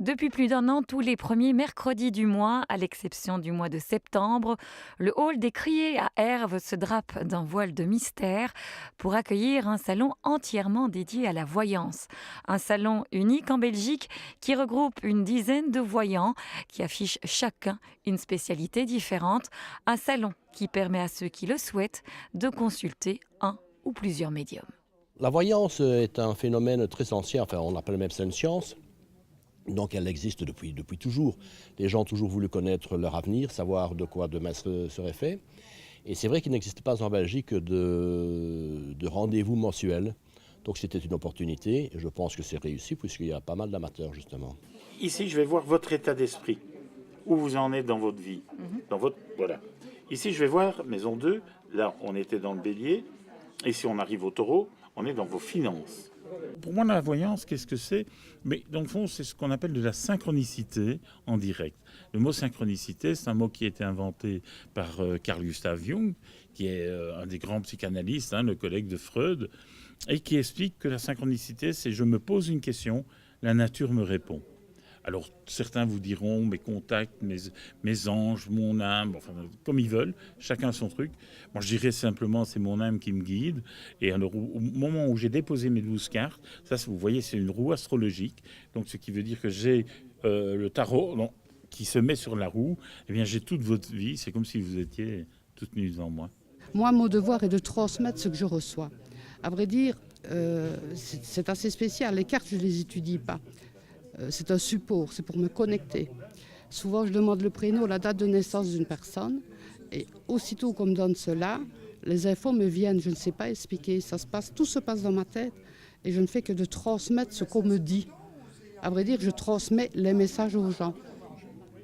Depuis plus d'un an, tous les premiers mercredis du mois, à l'exception du mois de septembre, le hall des Criers à Herve se drape d'un voile de mystère pour accueillir un salon entièrement dédié à la voyance. Un salon unique en Belgique qui regroupe une dizaine de voyants qui affichent chacun une spécialité différente. Un salon qui permet à ceux qui le souhaitent de consulter un ou plusieurs médiums. La voyance est un phénomène très ancien, enfin on appelle même ça une science. Donc elle existe depuis toujours. Les gens ont toujours voulu connaître leur avenir, savoir de quoi demain serait fait. Et c'est vrai qu'il n'existe pas en Belgique de rendez-vous mensuels. Donc c'était une opportunité et je pense que c'est réussi puisqu'il y a pas mal d'amateurs justement. Ici, je vais voir votre état d'esprit, où vous en êtes dans votre vie. Voilà. Ici, je vais voir Maison 2, là on était dans le bélier, et si on arrive au taureau, on est dans vos finances. Pour moi, la voyance, qu'est-ce que c'est? Mais dans le fond, c'est ce qu'on appelle de la synchronicité en direct. Le mot synchronicité, c'est un mot qui a été inventé par Carl Gustav Jung, qui est un des grands psychanalystes, le collègue de Freud, et qui explique que la synchronicité, c'est je me pose une question, la nature me répond. Alors, certains vous diront mes contacts, mes anges, mon âme, enfin, comme ils veulent, chacun son truc. Moi, je dirais simplement, c'est mon âme qui me guide. Et alors, au moment où j'ai déposé mes 12 cartes, ça, vous voyez, c'est une roue astrologique. Donc, ce qui veut dire que j'ai le tarot qui se met sur la roue. Eh bien, j'ai toute votre vie. C'est comme si vous étiez toute nue devant moi. Moi, mon devoir est de transmettre ce que je reçois. À vrai dire, c'est assez spécial. Les cartes, je ne les étudie pas. C'est un support, c'est pour me connecter. Souvent, je demande le prénom, la date de naissance d'une personne. Et aussitôt qu'on me donne cela, les infos me viennent. Je ne sais pas expliquer. Tout se passe dans ma tête. Et je ne fais que de transmettre ce qu'on me dit. À vrai dire, je transmets les messages aux gens.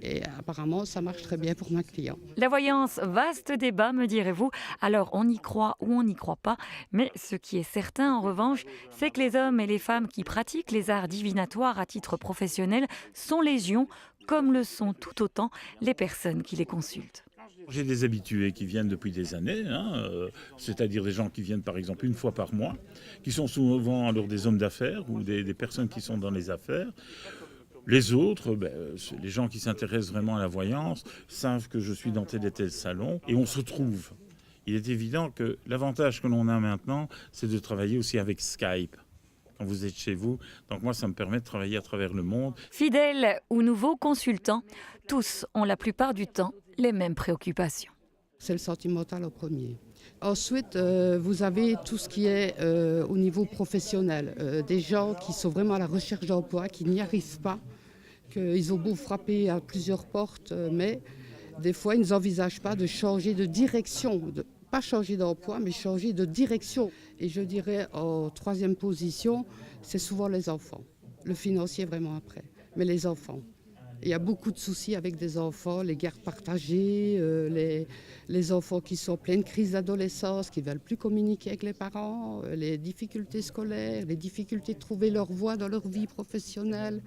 Et apparemment, ça marche très bien pour ma cliente. La voyance, vaste débat, me direz-vous. Alors, on y croit ou on n'y croit pas. Mais ce qui est certain, en revanche, c'est que les hommes et les femmes qui pratiquent les arts divinatoires à titre professionnel sont légion, comme le sont tout autant les personnes qui les consultent. J'ai des habitués qui viennent depuis des années, c'est-à-dire des gens qui viennent par exemple une fois par mois, qui sont souvent alors des hommes d'affaires ou des personnes qui sont dans les affaires. Les autres, les gens qui s'intéressent vraiment à la voyance, savent que je suis dans tel et tel salon et on se trouve. Il est évident que l'avantage que l'on a maintenant, c'est de travailler aussi avec Skype. Quand vous êtes chez vous. Donc moi, ça me permet de travailler à travers le monde. Fidèles ou nouveaux consultants, tous ont la plupart du temps les mêmes préoccupations. C'est le sentimental au premier. Ensuite, vous avez tout ce qui est au niveau professionnel. Des gens qui sont vraiment à la recherche d'emploi, qui n'y arrivent pas, qu'ils ont beau frapper à plusieurs portes, mais des fois, ils n'envisagent pas de changer de direction. Pas changer d'emploi, mais changer de direction. Et je dirais en troisième position, c'est souvent les enfants. Le financier vraiment après, mais les enfants. Il y a beaucoup de soucis avec des enfants, les gardes partagées, les enfants qui sont en pleine crise d'adolescence, qui ne veulent plus communiquer avec les parents, les difficultés scolaires, les difficultés de trouver leur voie dans leur vie professionnelle.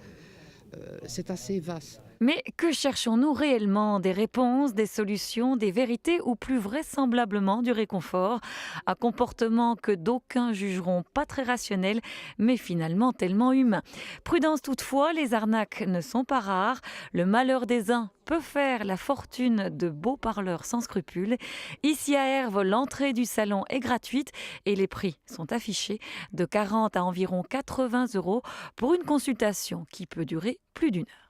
C'est assez vaste. Mais que cherchons-nous réellement? Des réponses, des solutions, des vérités ou plus vraisemblablement du réconfort? Un comportement que d'aucuns jugeront pas très rationnel, mais finalement tellement humain. Prudence toutefois, les arnaques ne sont pas rares. Le malheur des uns peut faire la fortune de beaux parleurs sans scrupules. Ici à Herve, l'entrée du salon est gratuite et les prix sont affichés de 40 à environ 80 € pour une consultation qui peut durer plus d'1 heure.